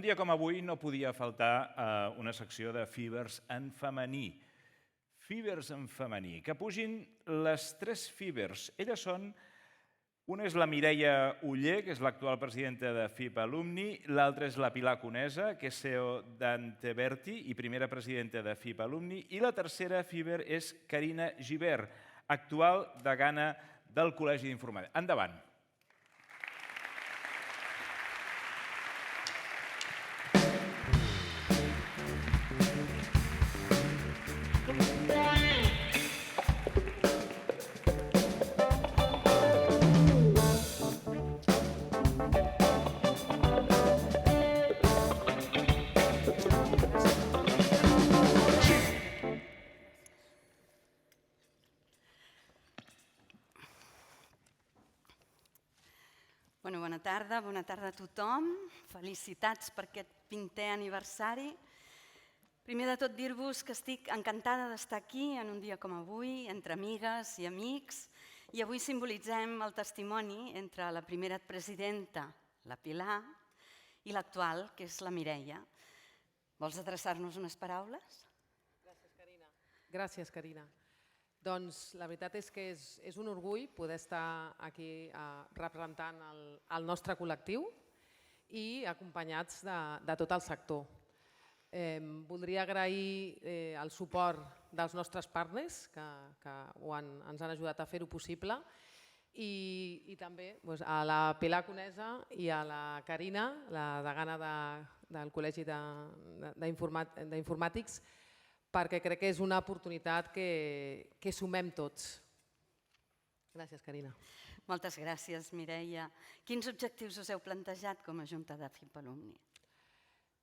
dia com avui no podia faltar una secció de Fibers en femení. Fibers en femení. Que pugin les tres Fibers. Elles són... Una és la Mireia Oller, que és l'actual presidenta de FIP Alumni. L'altra és la Pilar Conesa, que és CEO d'Anteverti i primera presidenta de FIP Alumni. I la tercera Fiber és Carina Gibert, actual degana del Col·legi d'Informàtica. Endavant. Bona tarda a tothom. Felicitats per aquest 20è aniversari. Primer de tot dir-vos que estic encantada d'estar aquí en un dia com avui, entre amigues i amics, i avui simbolitzem el testimoni entre la primera presidenta, la Pilar, i l'actual, que és la Mireia. Vols adreçar-nos unes paraules? Gràcies, Carina. Gràcies, Carina. Doncs la veritat és que és un orgull poder estar aquí representant el nostre col·lectiu i acompanyats de tot el sector. Voldria agrair el suport dels nostres partners que ens han ajudat a fer-ho possible i també a la Pilar Conesa i a la Carina, la degana del Col·legi d'Informàtics, perquè crec que és una oportunitat que sumem tots. Gràcies, Carina. Moltes gràcies, Mireia. Quins objectius us heu plantejat com a Junta de FIP Alumni?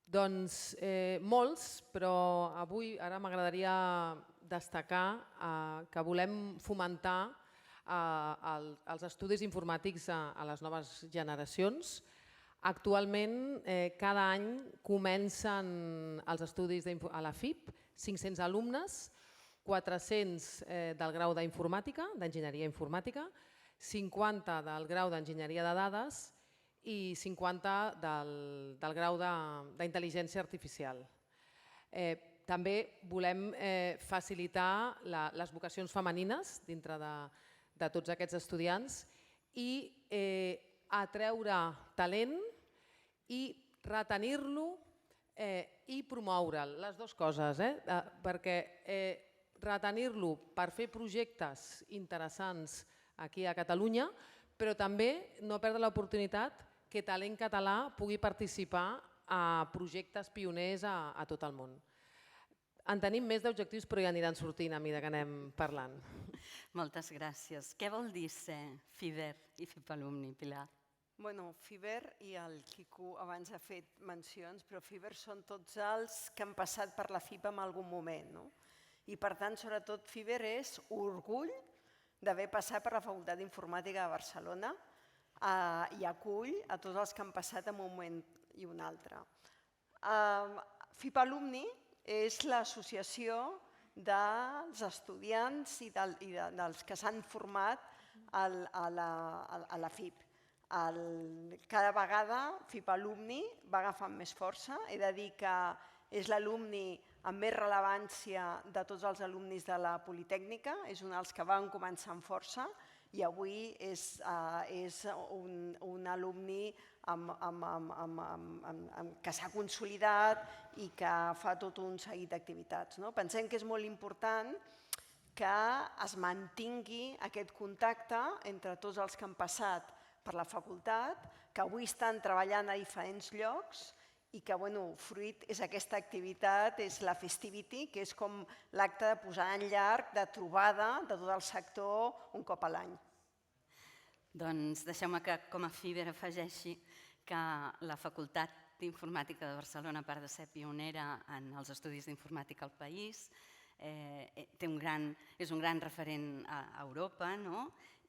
Doncs molts, però avui ara m'agradaria destacar que volem fomentar els estudis informàtics a les noves generacions. Actualment, cada any comencen els estudis a la FIP, 500 alumnes, 400 del grau d'informàtica, d'enginyeria informàtica, 50 del grau d'enginyeria de dades i 50 del grau d'intel·ligència artificial. També volem facilitar les vocacions femenines dintre de tots aquests estudiants i atreure talent i retenir-lo i promoure'l, les dues coses, perquè retenir-lo per fer projectes interessants aquí a Catalunya, però també no perdre l'oportunitat que talent català pugui participar a projectes pioners a tot el món. En tenim més d'objectius, però ja aniran sortint a mesura que anem parlant. Moltes gràcies. Què vol dir ser Fiber i FIP Alumni, Pilar? Bueno, Fiber, i el Quico abans ha fet mencions, però Fiber són tots els que han passat per la FIP en algun moment. I per tant, sobretot, Fiber és orgull d'haver passat per la Facultat d'Informàtica de Barcelona i acull a tots els que han passat en un moment i un altre. FIP Alumni és l'associació dels estudiants i dels que s'han format a la FIP. Cada vegada FIP Alumni va agafant més força. He de dir que és l'alumni amb més rellevància de tots els alumnis de la Politècnica, és un dels que van començar amb força i avui és un alumni que s'ha consolidat i que fa tot un seguit d'activitats. Pensem que és molt important que es mantingui aquest contacte entre tots els que han passat per la facultat, que avui estan treballant a diferents llocs i que, fruit és aquesta activitat, és la Festivity, que és com l'acte de posar en llarg, de trobada de tot el sector un cop a l'any. Doncs deixeu-me que com a Fiber afegeixi que la Facultat d'Informàtica de Barcelona, a part de ser pionera en els estudis d'informàtica al país, és un gran referent a Europa,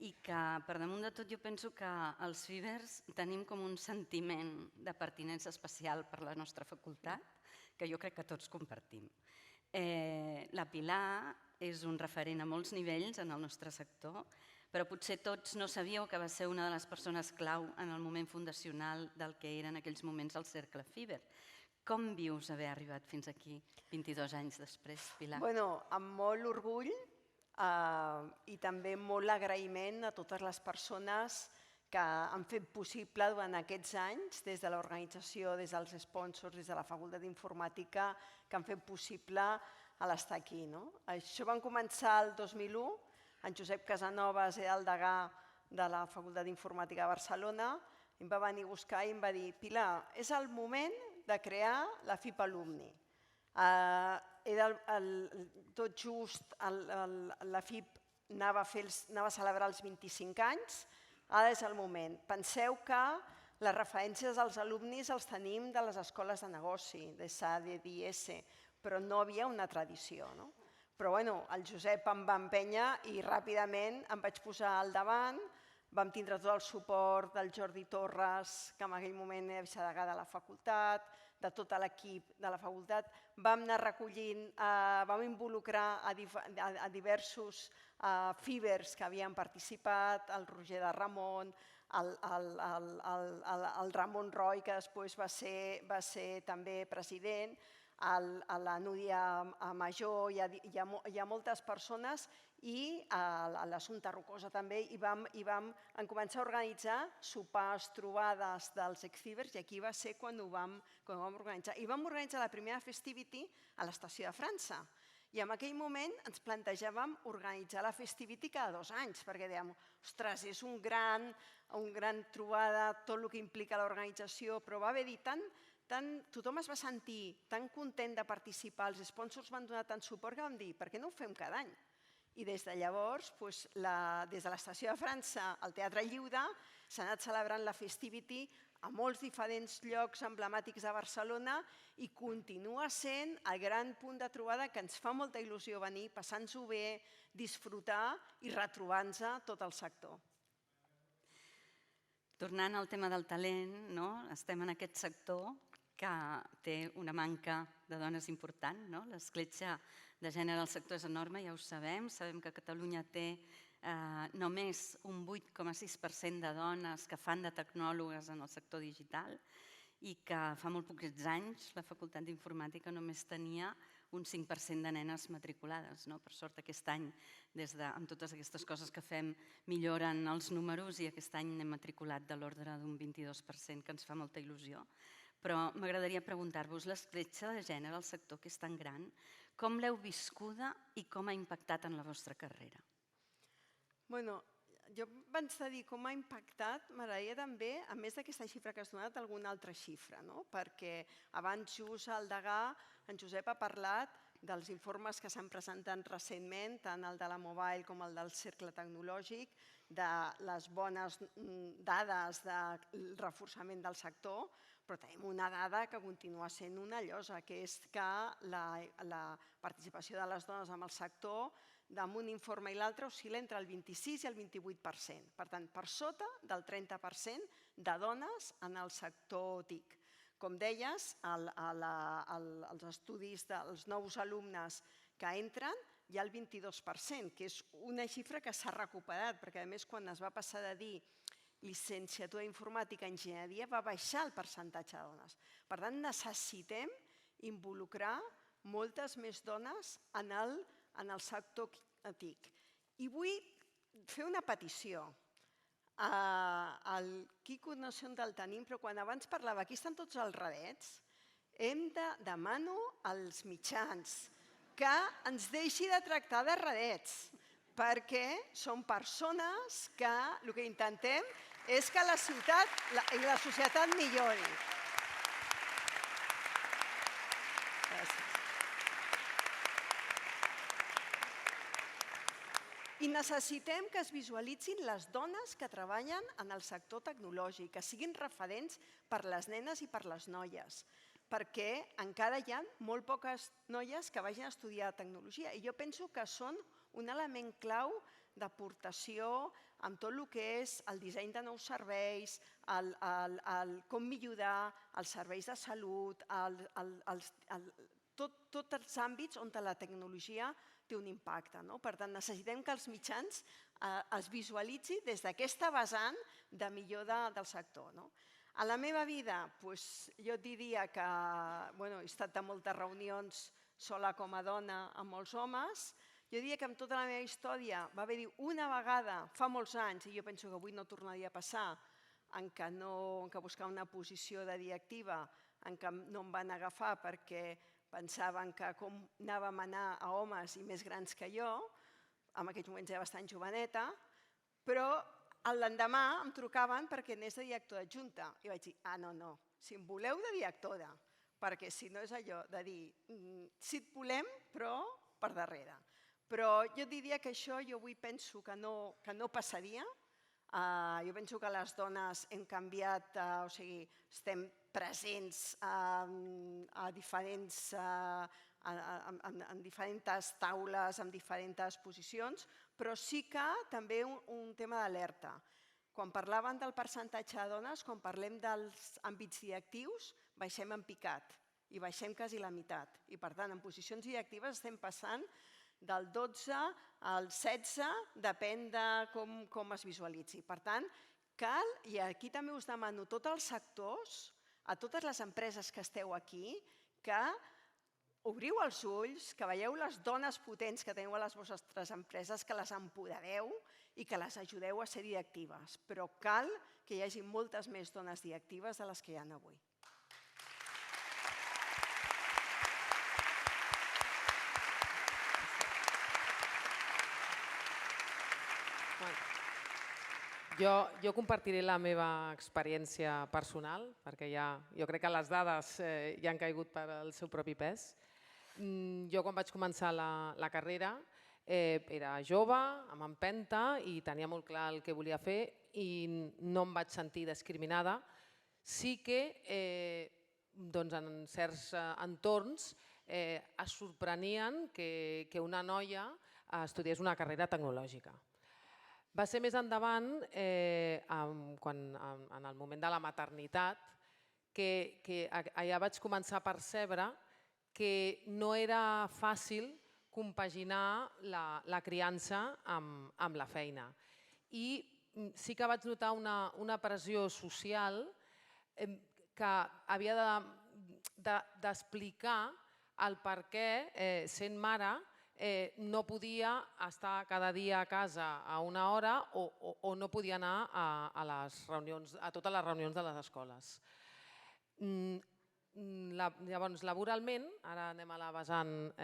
i que per damunt de tot jo penso que els Fibers tenim com un sentiment de pertinença especial per la nostra facultat, que jo crec que tots compartim. La Pilar és un referent a molts nivells en el nostre sector, però potser tots no sabíeu que va ser una de les persones clau en el moment fundacional del que era en aquells moments el Cercle Fiber. Com vius haver arribat fins aquí 22 anys després, Pilar? Bueno, amb molt orgull i també molt agraïment a totes les persones que han fet possible durant aquests anys, des de l'organització, des dels sponsors, des de la Facultat d'Informàtica, que han fet possible l'estar aquí. Això van començar el 2001, en Josep Casanovas era el degà de la Facultat d'Informàtica de Barcelona, em va venir a buscar i em va dir: Pilar, és el moment de crear la FIP Alumni. Tot just la FIP anava a celebrar els 25 anys, ara és el moment. Penseu que les referències als alumnis els tenim de les escoles de negoci, de SADE, d'IS, però no havia una tradició. Però el Josep em va empènyer i ràpidament em vaig posar al davant, vam tindre tot el suport del Jordi Torres, que en aquell moment era vicedegà de la facultat, de tot l'equip de la facultat. Vam anar recollint, vam involucrar a diversos fibers que havien participat, el Roger de Ramon, el Ramon Roy, que després va ser també president, la Núria Major, hi ha moltes persones, i l'Assumpta Rocosa també, i vam començar a organitzar sopars, trobades dels ex-fibers, i aquí va ser quan ho vam organitzar. I vam organitzar la primera Festivity a l'Estació de França. I en aquell moment ens plantejàvem organitzar la Festivity cada 2 anys, perquè dèiem, ostres, és una gran trobada, tot el que implica l'organització, però va haver-hi tothom es va sentir tan content de participar, els sponsors van donar tant suport que vam dir, per què no ho fem cada any? I des de llavors, des de l'Estació de França al Teatre Lliure, s'ha anat celebrant la Festivity a molts diferents llocs emblemàtics de Barcelona i continua sent el gran punt de trobada que ens fa molta il·lusió venir, passar-nos-ho bé, disfrutar i retrobar-nos tot el sector. Tornant al tema del talent, estem en aquest sector que té una manca de dones important. L'escletxa de gènere al sector és enorme, ja ho sabem. Sabem que Catalunya té només un 8,6% de dones que fan de tecnòlogues en el sector digital i que fa molt pocs anys la Facultat d'Informàtica només tenia un 5% de nenes matriculades. Per sort, aquest any, amb totes aquestes coses que fem, milloren els números i aquest any n'hem matriculat de l'ordre d'un 22%, que ens fa molta il·lusió. Però m'agradaria preguntar-vos, l'escletxa de gènere al sector, que és tan gran, com l'heu viscuda i com ha impactat en la vostra carrera? Jo abans de dir com ha impactat, m'agradaria també, a més d'aquesta xifra que has donat, alguna altra xifra, perquè abans just el degà, en Josep, ha parlat dels informes que s'han presentat recentment, tant el de la Mobile com el del Cercle Tecnològic, de les bones dades del reforçament del sector, però tenim una dada que continua sent una llosa, que és que la participació de les dones en el sector d'un informe i l'altre oscil·la entre el 26 i el 28%. Per tant, per sota del 30% de dones en el sector TIC. Com deies, als estudis dels nous alumnes que entren hi ha el 22%, que és una xifra que s'ha recuperat, perquè a més quan es va passar de dir llicenciatura informàtica, enginyeria, va baixar el percentatge de dones. Per tant, necessitem involucrar moltes més dones en el sector TIC. I vull fer una petició. El Quico no sé on el tenim, però quan abans parlava, aquí estan tots els radets, demano als mitjans que ens deixi de tractar de radets, perquè són persones que el que intentem és que la ciutat i la societat millori. Gràcies. I necessitem que es visualitzin les dones que treballen en el sector tecnològic, que siguin referents per les nenes i per les noies, perquè encara hi ha molt poques noies que vagin a estudiar tecnologia i jo penso que són un element clau d'aportació amb tot el que és el disseny de nous serveis, com millorar els serveis de salut, tots els àmbits on la tecnologia té un impacte. Per tant, necessitem que els mitjans es visualitzi des d'aquesta vessant de millor del sector. A la meva vida, jo diria que he estat a moltes reunions sola com a dona amb molts homes. Jo diria que en tota la meva història va haver-hi una vegada, fa molts anys, i jo penso que avui no tornaria a passar, en què buscar una posició de directiva, en què no em van agafar perquè pensaven que com anàvem a anar a homes i més grans que jo, en aquells moments era bastant joveneta, però l'endemà em trucaven perquè anés de directora adjunta. I vaig dir, no, si em voleu de directora, perquè si no és allò de dir, sí et volem, però per darrere. Però jo diria que això jo avui penso que no passaria. Jo penso que les dones hem canviat, o sigui, estem presents en diferents taules, en diferents posicions, però sí que també un tema d'alerta. Quan parlaven del percentatge de dones, quan parlem dels àmbits directius, baixem en picat i baixem quasi la meitat. I per tant, en posicions directives estem passant del 12 al 16, depèn de com es visualitzi. Per tant, cal, i aquí també us demano a tots els sectors, a totes les empreses que esteu aquí, que obriu els ulls, que veieu les dones potents que teniu a les vostres empreses, que les empodereu i que les ajudeu a ser directives. Però cal que hi hagi moltes més dones directives de les que hi ha avui. Jo compartiré la meva experiència personal, perquè jo crec que les dades ja han caigut per al seu propi pes. Jo quan vaig començar la carrera era jove, amb empenta i tenia molt clar el que volia fer i no em vaig sentir discriminada. Sí que en certs entorns es sorprenien que una noia estudiés una carrera tecnològica. Va ser més endavant, en el moment de la maternitat, que allà vaig començar a percebre que no era fàcil compaginar la criança amb la feina. I sí que vaig notar una pressió social que havia d'explicar el per què, sent mare, no podia estar cada dia a casa a una hora o no podia anar a totes les reunions de les escoles. Llavors, laboralment, ara anem a la vessant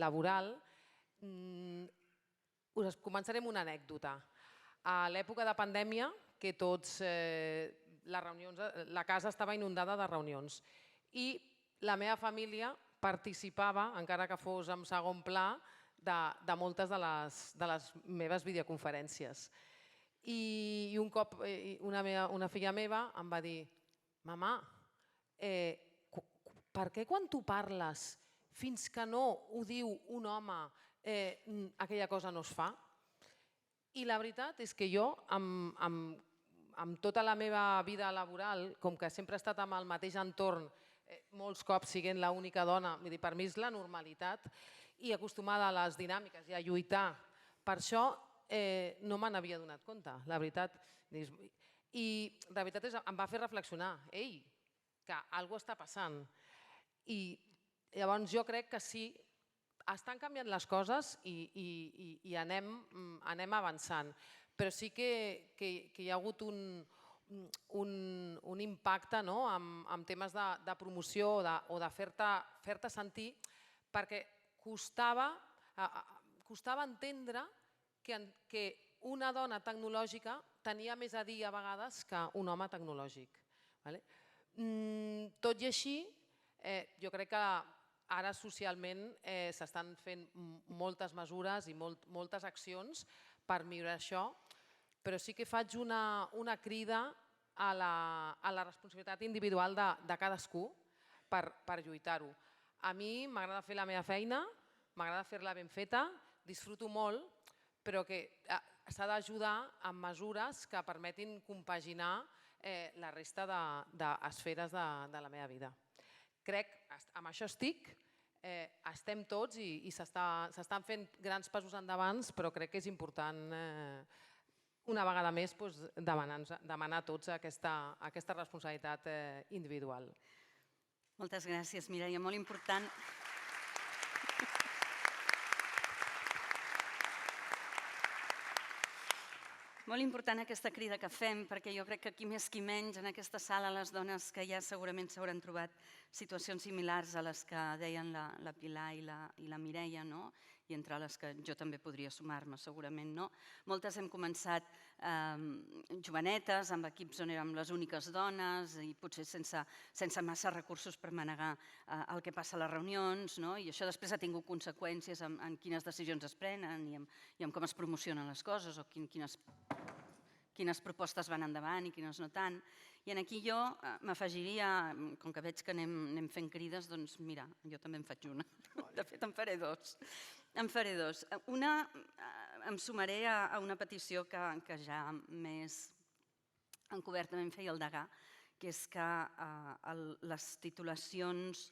laboral, us començaré amb una anècdota. A l'època de pandèmia, que la casa estava inundada de reunions i la meva família participava, encara que fos en segon pla, de moltes de les meves videoconferències. I un cop una filla meva em va dir: «Mamà, per què quan tu parles fins que no ho diu un home aquella cosa no es fa?» I la veritat és que jo, amb tota la meva vida laboral, com que sempre he estat amb el mateix entorn, molts cops siguent l'única dona, per mi és la normalitat, i acostumada a les dinàmiques i a lluitar per això, no me n'havia donat compte, la veritat. I la veritat és que em va fer reflexionar, que alguna cosa està passant. I llavors jo crec que sí, estan canviant les coses i anem avançant, però sí que hi ha hagut un impacte en temes de promoció o de fer-te sentir, perquè costava entendre que una dona tecnològica tenia més a dir a vegades que un home tecnològic. Tot i així, jo crec que ara socialment s'estan fent moltes mesures i moltes accions per millorar això, però sí que faig una crida a la responsabilitat individual de cadascú per lluitar-ho. A mi m'agrada fer la meva feina, m'agrada fer-la ben feta, disfruto molt, però que s'ha d'ajudar amb mesures que permetin compaginar la resta d'esferes de la meva vida. Crec, amb això estic, estem tots i s'estan fent grans passos endavant, però crec que és important una vegada més demanar a tots aquesta responsabilitat individual. Moltes gràcies, Mireia. Molt important. Molt important aquesta crida que fem, perquè jo crec que qui més qui menys en aquesta sala, les dones que ja segurament s'hauran trobat situacions similars a les que deien la Pilar i la Mireia, i entre les que jo també podria sumar-me segurament. Moltes hem començat jovenetes, amb equips on érem les úniques dones i potser sense massa recursos per manegar el que passa a les reunions, i això després ha tingut conseqüències en quines decisions es prenen i en com es promocionen les coses o quines propostes van endavant i quines no tant. I aquí jo m'afegiria, com que veig que anem fent crides, doncs mira, jo també en faig una. De fet, en faré dos. Una, em sumaré a una petició que ja més encobertament feia el degà, que és que les titulacions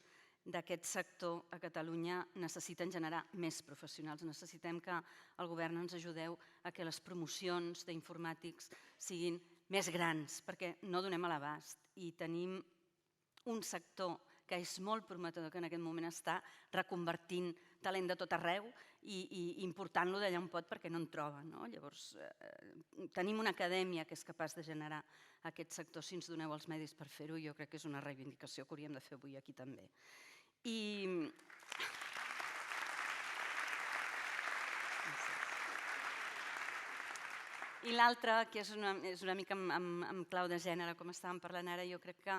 d'aquest sector a Catalunya necessiten generar més professionals. Necessitem que el govern ens ajudeu a que les promocions d'informàtics siguin més grans, perquè no donem a l'abast i tenim un sector que és molt prometedor, que en aquest moment està reconvertint talent de tot arreu i important-lo d'allà on pot perquè no en troba. Llavors, tenim una acadèmia que és capaç de generar aquest sector si ens doneu els medis per fer-ho i jo crec que és una reivindicació que hauríem de fer avui aquí també. I l'altra, que és una mica amb clau de gènere, com estàvem parlant ara, jo crec que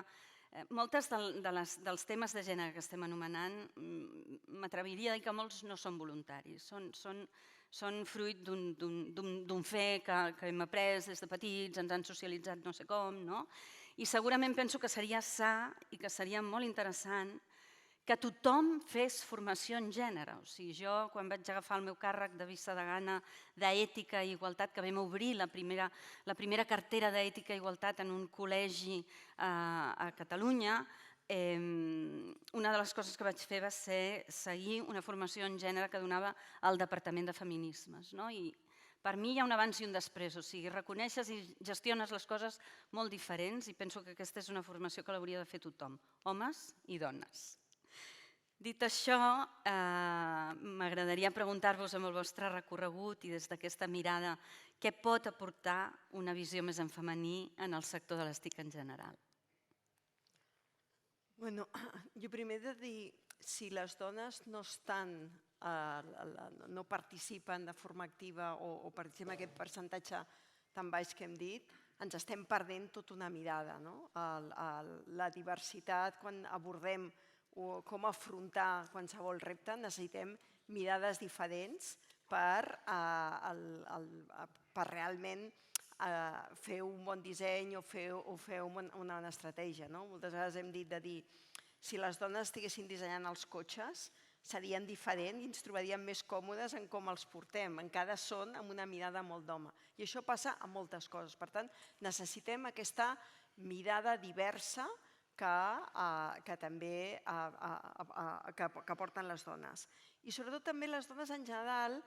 moltes dels temes de gènere que estem anomenant, m'atreviria a dir que molts no són voluntaris, són fruit d'un fer que hem après des de petits, ens han socialitzat no sé com, i segurament penso que seria sa i que seria molt interessant que tothom fes formació en gènere. O sigui, jo, quan vaig agafar el meu càrrec de vicedegana d'Ètica i Igualtat, que vam obrir la primera cartera d'Ètica i Igualtat en un col·legi a Catalunya, una de les coses que vaig fer va ser seguir una formació en gènere que donava el Departament de Feminismes. I per mi hi ha un abans i un després, o sigui, reconeixes i gestiones les coses molt diferents i penso que aquesta és una formació que l'hauria de fer tothom, homes i dones. Dit això, m'agradaria preguntar-vos amb el vostre recorregut i des d'aquesta mirada què pot aportar una visió més en femení en el sector de les TIC en general. Jo primer he de dir, si les dones no participen de forma activa o participen en aquest percentatge tan baix que hem dit, ens estem perdent tota una mirada. La diversitat, quan abordem o com afrontar qualsevol repte, necessitem mirades diferents per realment fer un bon disseny o fer una bona estratègia. Moltes vegades hem dit de dir, si les dones estiguessin dissenyant els cotxes, serien diferents i ens trobaríem més còmodes en com els portem. Encara són amb una mirada molt d'home. I això passa amb moltes coses. Per tant, necessitem aquesta mirada diversa que també aporten les dones. I sobretot també les dones en general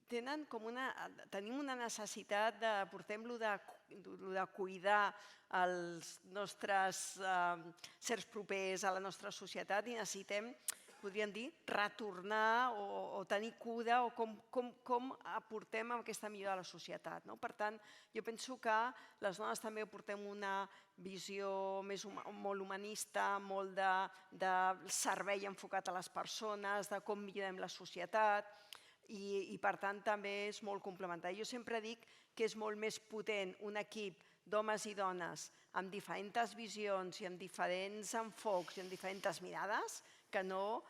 tenim una necessitat de portem-lo de cuidar els nostres sers propers a la nostra societat i necessitem, podríem dir, retornar o tenir cura o com aportem aquesta millora a la societat. Per tant, jo penso que les dones també aportem una visió molt humanista, molt de servei enfocat a les persones, de com millorem la societat i per tant també és molt complementari. Jo sempre dic que és molt més potent un equip d'homes i dones amb diferents visions i amb diferents enfocs i amb diferents mirades que no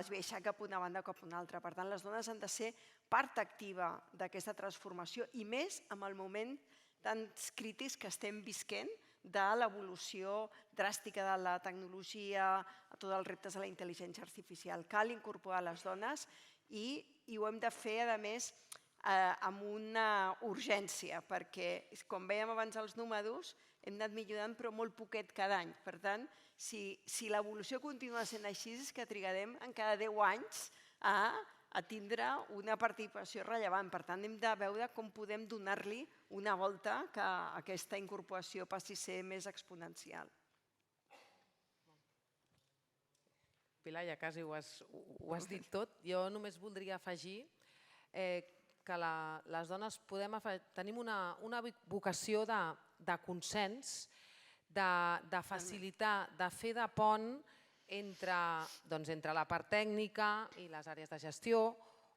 esbiaixar cap a una banda o cap a una altra. Per tant, les dones han de ser part activa d'aquesta transformació i més en el moment tan crítics que estem visquent de l'evolució dràstica de la tecnologia, tots els reptes de la intel·ligència artificial. Cal incorporar les dones i ho hem de fer, a més, amb una urgència, perquè, com vèiem abans els números, hem anat millorant, però molt poquet cada any. Per tant, si l'evolució continua sent així, és que trigarem en cada 10 anys a tindre una participació rellevant. Per tant, hem de veure com podem donar-li una volta que aquesta incorporació passi a ser més exponencial. Pilar, ja quasi ho has dit tot. Jo només voldria afegir que les dones tenim una vocació de consens, de facilitar, de fer de pont entre la part tècnica i les àrees de gestió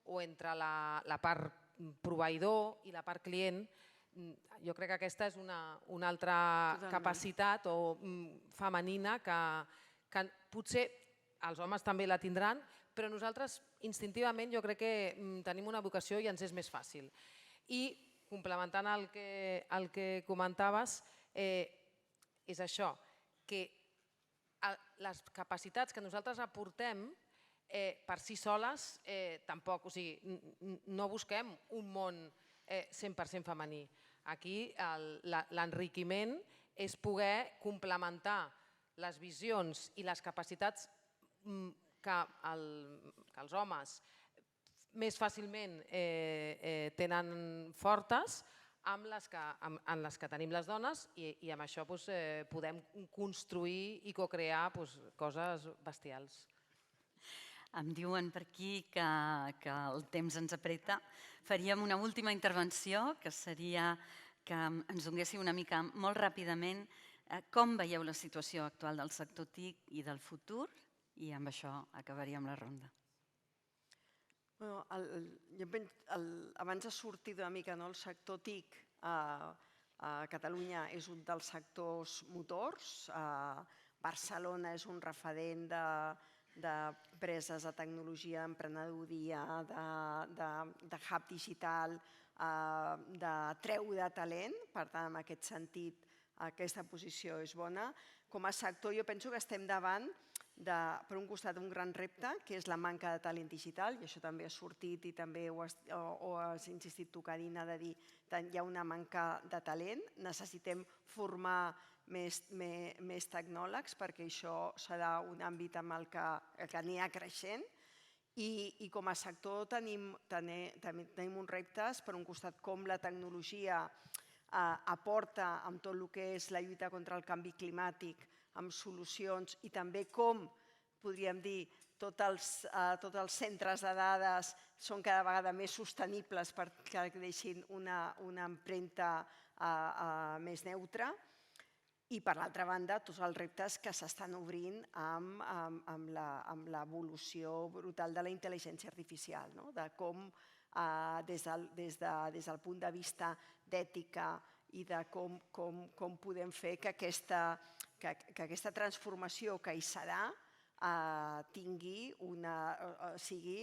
o entre la part proveïdor i la part client. Jo crec que aquesta és una altra capacitat femenina que potser els homes també la tindran, però nosaltres instintivament jo crec que tenim una vocació i ens és més fàcil. I complementant el que comentaves, és això, que les capacitats que nosaltres aportem per si soles tampoc, o sigui, no busquem un món 100% femení. Aquí l'enriquiment és poder complementar les visions i les capacitats que els homes més fàcilment tenen fortes en les que tenim les dones i amb això podem construir i co-crear coses bestials. Em diuen per aquí que el temps ens apreta. Faríem una última intervenció, que seria que ens donguéssiu una mica, molt ràpidament, com veieu la situació actual del sector TIC i del futur, i amb això acabaríem la ronda. Abans ha sortit una mica el sector TIC a Catalunya és un dels sectors motors. Barcelona és un referent d'empreses de tecnologia, d'emprenedoria, de hub digital, de treure talent. Per tant, en aquest sentit, aquesta posició és bona. Com a sector, jo penso que estem davant per un costat un gran repte, que és la manca de talent digital, i això també ha sortit i també ho has insistit tu, Carina, de dir que hi ha una manca de talent, necessitem formar més tecnòlegs perquè això serà un àmbit en el que anirà creixent i com a sector tenim uns reptes, per un costat com la tecnologia aporta amb tot el que és la lluita contra el canvi climàtic, amb solucions i també com, podríem dir, tots els centres de dades són cada vegada més sostenibles perquè deixin una empremta més neutra. I per l'altra banda, tots els reptes que s'estan obrint amb l'evolució brutal de la intel·ligència artificial, de com des del punt de vista d'ètica i de com podem fer que aquesta transformació que hi serà sigui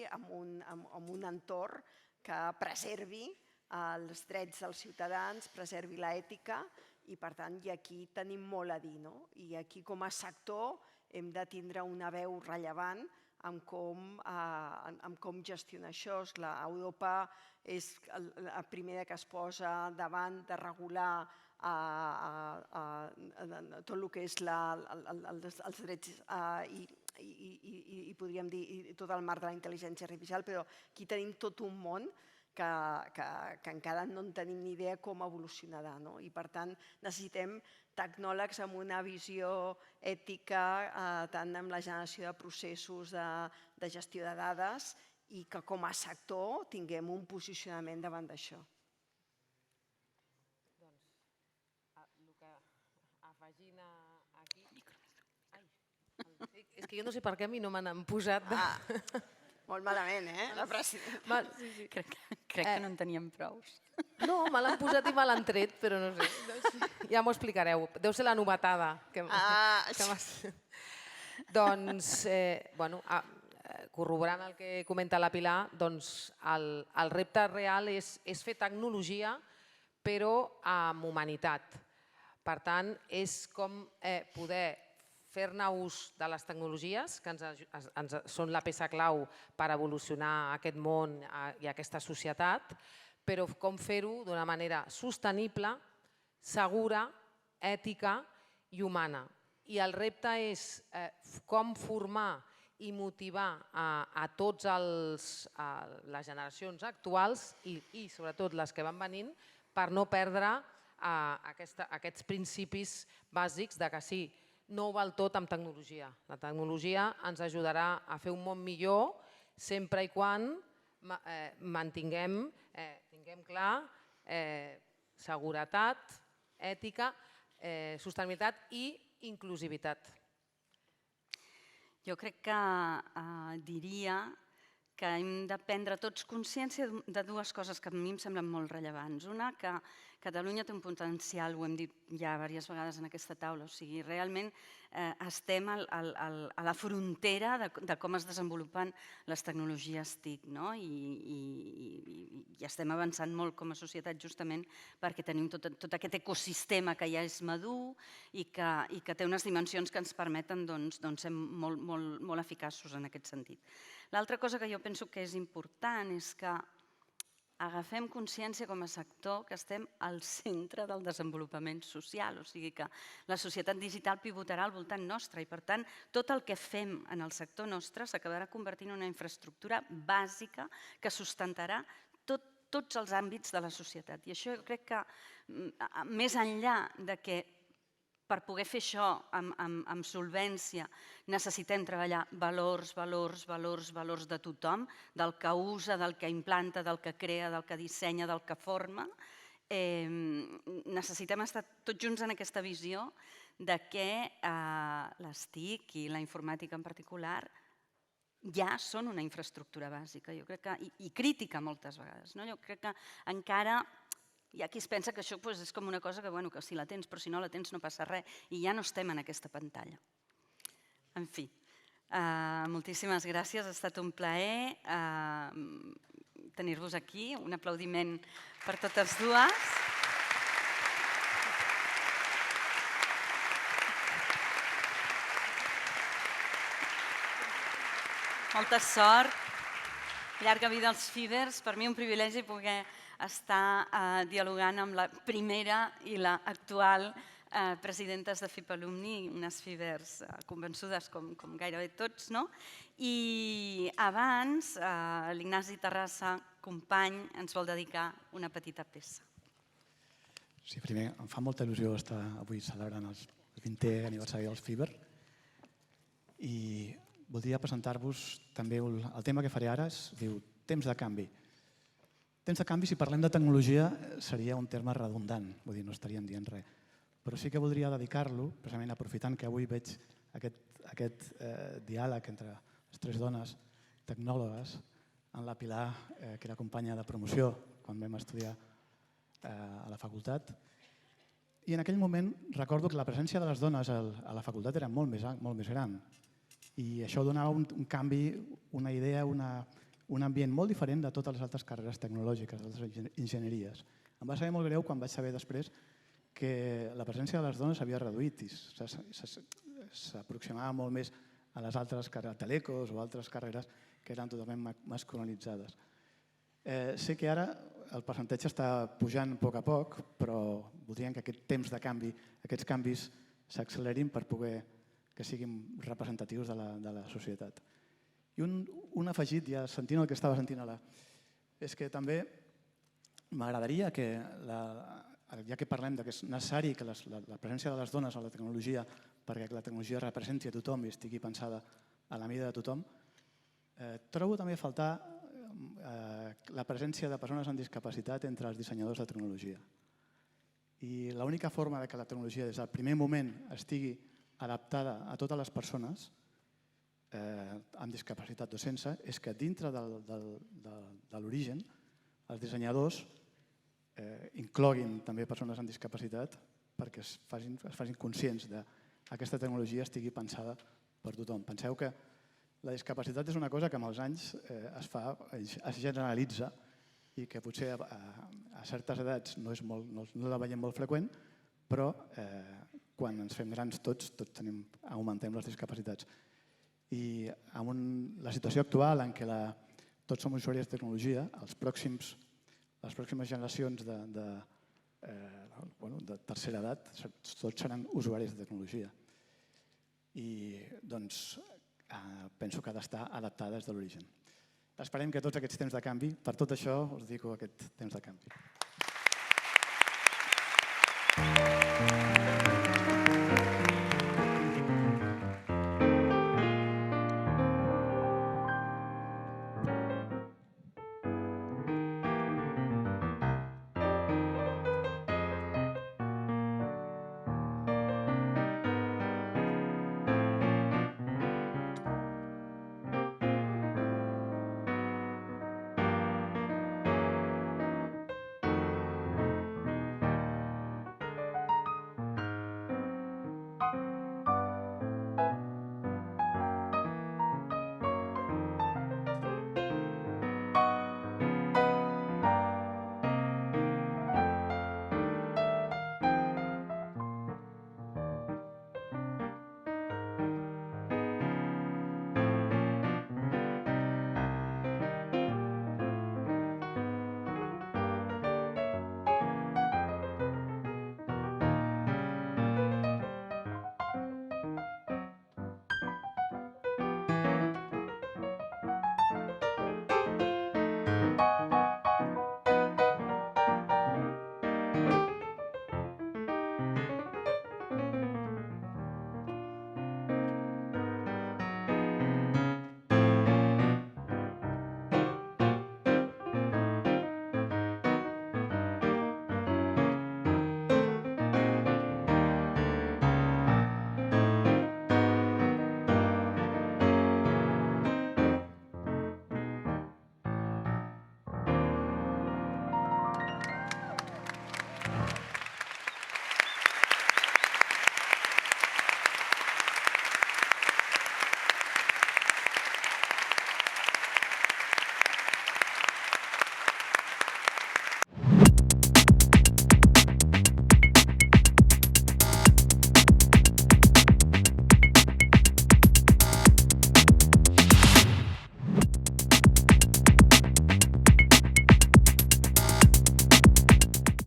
en un entorn que preservi els drets dels ciutadans, preservi l'ètica i per tant aquí tenim molt a dir. I aquí com a sector hem de tindre una veu rellevant en com gestionar això. Europa és la primera que es posa davant de regular tot el que és els drets i podríem dir tot el marc de la intel·ligència artificial, però aquí tenim tot un món que encara no en tenim ni idea com evolucionarà. I per tant necessitem tecnòlegs amb una visió ètica tant en la generació de processos de gestió de dades i que com a sector tinguem un posicionament davant d'això. Afegint aquí... És que jo no sé per què a mi no me n'han posat... Molt malament, la presidenta. Crec que no en teníem prous. No, me l'han posat i me l'han tret, però no sé. Ja m'ho explicareu. Deu ser la novetada. Doncs, corroborant el que comenta la Pilar, el repte real és fer tecnologia, però amb humanitat. Per tant, és com poder fer-ne ús de les tecnologies, que són la peça clau per evolucionar aquest món i aquesta societat, però com fer-ho d'una manera sostenible, segura ètica i humana. I el repte és com formar i motivar a totes les generacions actuals i sobretot les que van venint per no perdre aquests principis bàsics de que sí, no ho val tot amb tecnologia. La tecnologia ens ajudarà a fer un món millor sempre i quan tinguem clar seguretat, ètica, sostenibilitat i inclusivitat. Jo crec que diria que hem de prendre tots consciència de dues coses que a mi em semblen molt rellevants. Una, que Catalunya té un potencial, ho hem dit ja diverses vegades en aquesta taula, o sigui, realment estem a la frontera de com es desenvolupen les tecnologies TIC, no? I estem avançant molt com a societat justament perquè tenim tot aquest ecosistema que ja és madur i que té unes dimensions que ens permeten ser molt eficaços en aquest sentit. L'altra cosa que jo penso que és important és que agafem consciència com a sector que estem al centre del desenvolupament social, o sigui que la societat digital pivotarà al voltant nostre i per tant tot el que fem en el sector nostre s'acabarà convertint en una infraestructura bàsica que sustentarà tots els àmbits de la societat. I això jo crec que més enllà de que per poder fer això amb solvència necessitem treballar valors de tothom, del que usa, del que implanta, del que crea, del que dissenya, del que forma. Necessitem estar tots junts en aquesta visió de que les TIC i la informàtica en particular ja són una infraestructura bàsica, jo crec que, i crítica moltes vegades. Jo crec que encara hi ha qui es pensa que això és com una cosa que si la tens, però si no la tens no passa res, i ja no estem en aquesta pantalla. En fi, moltíssimes gràcies, ha estat un plaer tenir-vos aquí, un aplaudiment per totes dues. Molta sort, llarga vida als Fibers, per mi un privilegi poder estar dialogant amb la primera i l'actual presidentes de FIP Alumni, unes Fibers convençudes com gairebé tots, no? I abans l'Ignasi Terrassa, company, ens vol dedicar una petita peça. Sí, primer, em fa molta il·lusió estar avui celebrant el 20è aniversari dels Fiber i voldria presentar-vos també el tema que faré ara, es diu Temps de canvi. Temps de canvi, si parlem de tecnologia, seria un terme redundant, vull dir, no estaríem dient res. Però sí que voldria dedicar-lo, precisament aprofitant que avui veig aquest diàleg entre les tres dones tecnòlogues, en la Pilar, que era companya de promoció quan vam estudiar a la facultat. I en aquell moment recordo que la presència de les dones a la facultat era molt més gran. I això donava un canvi, una idea, un ambient molt diferent de totes les altres carreres tecnològiques, de les enginyeries. Em va saber molt greu quan vaig saber després que la presència de les dones s'havia reduït i s'aproximava molt més a les altres carreres, telecos o altres carreres que eren totalment masculinitzades. Sé que ara el percentatge està pujant a poc, però voldríem que aquest temps de canvi, aquests canvis s'accelerin per poder que siguin representatius de la societat. I un afegit, ja sentint el que estava sentint ara, és que també m'agradaria que, ja que parlem que és necessari que la presència de les dones a la tecnologia perquè la tecnologia representi a tothom i estigui pensada a la mida de tothom, trobo també a faltar la presència de persones amb discapacitat entre els dissenyadors de tecnologia. I l'única forma que la tecnologia des del primer moment estigui adaptada a totes les persones amb discapacitat o sense és que dintre de l'origen els dissenyadors incloguin també persones amb discapacitat perquè es facin conscients que aquesta tecnologia estigui pensada per tothom. Penseu que la discapacitat és una cosa que amb els anys es generalitza i que potser a certes edats no la veiem molt freqüent, però quan ens fem grans tots augmentem les discapacitats. I amb la situació actual en què tots som usuaris de tecnologia, les pròximes generacions de tercera edat, tots seran usuaris de tecnologia. I doncs penso que ha d'estar adaptada des de l'origen. Esperem que tots aquests temps de canvi, per tot això us dedico aquest temps de canvi.